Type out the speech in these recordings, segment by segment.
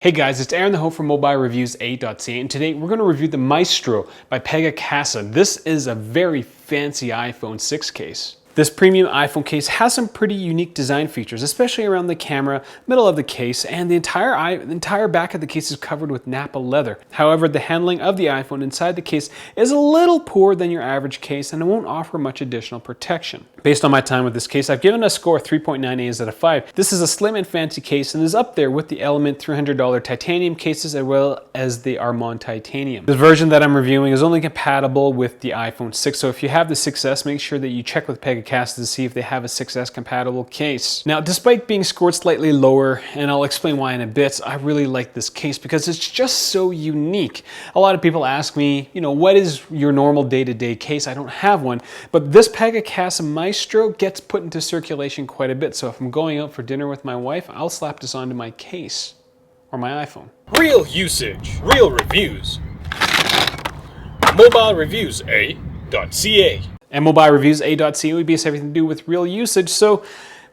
Hey guys, it's Aaron the Hope from MobileReviews8.ca, and today we're going to review the Maestro by Pegacasa. This is a very fancy iPhone 6 case. This premium iPhone case has some pretty unique design features, especially around the camera, middle of the case, and the entire back of the case is covered with Napa leather. However, the handling of the iPhone inside the case is a little poorer than your average case, and it won't offer much additional protection. Based on my time with this case, I've given a score 3.98 out of 5. This is a slim and fancy case and is up there with the Element $300 titanium cases as well as the Armand titanium. The version that I'm reviewing is only compatible with the iPhone 6, so if you have the 6S, make sure that you check with Pegacasa to see if they have a 6S compatible case. Now, despite being scored slightly lower, and I'll explain why in a bit, I really like this case because it's just so unique. A lot of people ask me, what is your normal day-to-day case? I don't have one, but this Pegacasa Maestro gets put into circulation quite a bit. So if I'm going out for dinner with my wife, I'll slap this onto my case or my iPhone. Real usage, real reviews. MobileReviews8.ca. And MobileReviews8.ca would be everything to do with real usage. So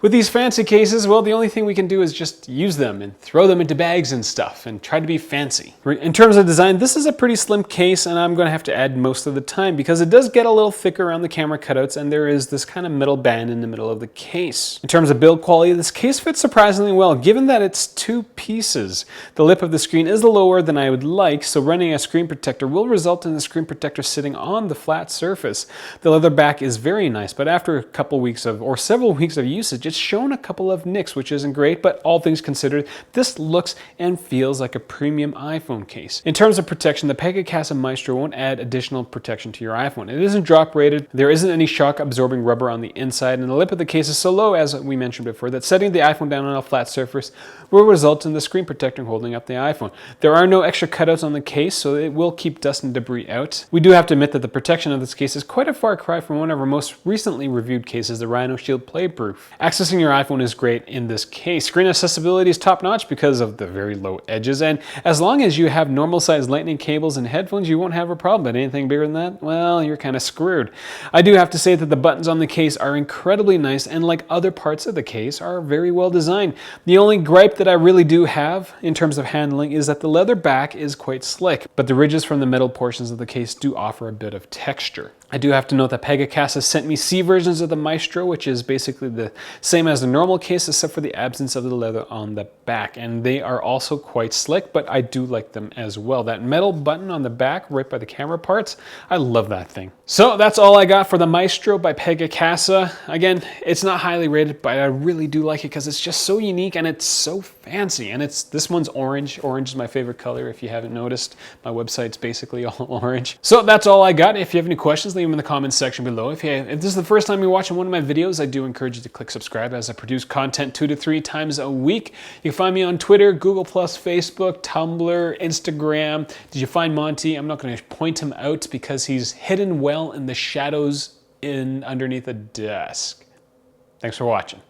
with these fancy cases, well, the only thing we can do is just use them and throw them into bags and stuff and try to be fancy. In terms of design, this is a pretty slim case, and I'm going to have to add most of the time because it does get a little thicker around the camera cutouts, and there is this kind of middle band in the middle of the case. In terms of build quality, this case fits surprisingly well, given that it's two pieces. The lip of the screen is lower than I would like, so running a screen protector will result in the screen protector sitting on the flat surface. The leather back is very nice, but after a couple weeks or several weeks of usage, it's shown a couple of nicks, which isn't great, but all things considered, this looks and feels like a premium iPhone case. In terms of protection, the Pegacasa Maestro won't add additional protection to your iPhone. It isn't drop rated, there isn't any shock absorbing rubber on the inside, and the lip of the case is so low, as we mentioned before, that setting the iPhone down on a flat surface will result in the screen protector holding up the iPhone. There are no extra cutouts on the case, so it will keep dust and debris out. We do have to admit that the protection of this case is quite a far cry from one of our most recently reviewed cases, the Rhino Shield Playproof. Accessing your iPhone is great in this case. Screen accessibility is top-notch because of the very low edges, and as long as you have normal-sized lightning cables and headphones, you won't have a problem. But anything bigger than that, well, you're kind of screwed. I do have to say that the buttons on the case are incredibly nice, and like other parts of the case, are very well designed. The only gripe that I really do have in terms of handling is that the leather back is quite slick, but the ridges from the middle portions of the case do offer a bit of texture. I do have to note that Pegacasa sent me C versions of the Maestro, which is basically the same as the normal case except for the absence of the leather on the back, and they are also quite slick, but I do like them as well. That metal button on the back right by the camera parts, I love that thing. So that's all I got for the Maestro by Pegacasa. Again, it's not highly rated, but I really do like it because it's just so unique and it's so fancy, and this one's orange. Orange is my favorite color if you haven't noticed. My website's basically all orange. So that's all I got. If you have any questions, leave them in the comments section below. If this is the first time you're watching one of my videos, I do encourage you to click subscribe, as I produce content 2 to 3 times a week. You can find me on Twitter, Google+, Facebook, Tumblr, Instagram. Did you find Monty? I'm not going to point him out because he's hidden well in the shadows underneath a desk. Thanks for watching.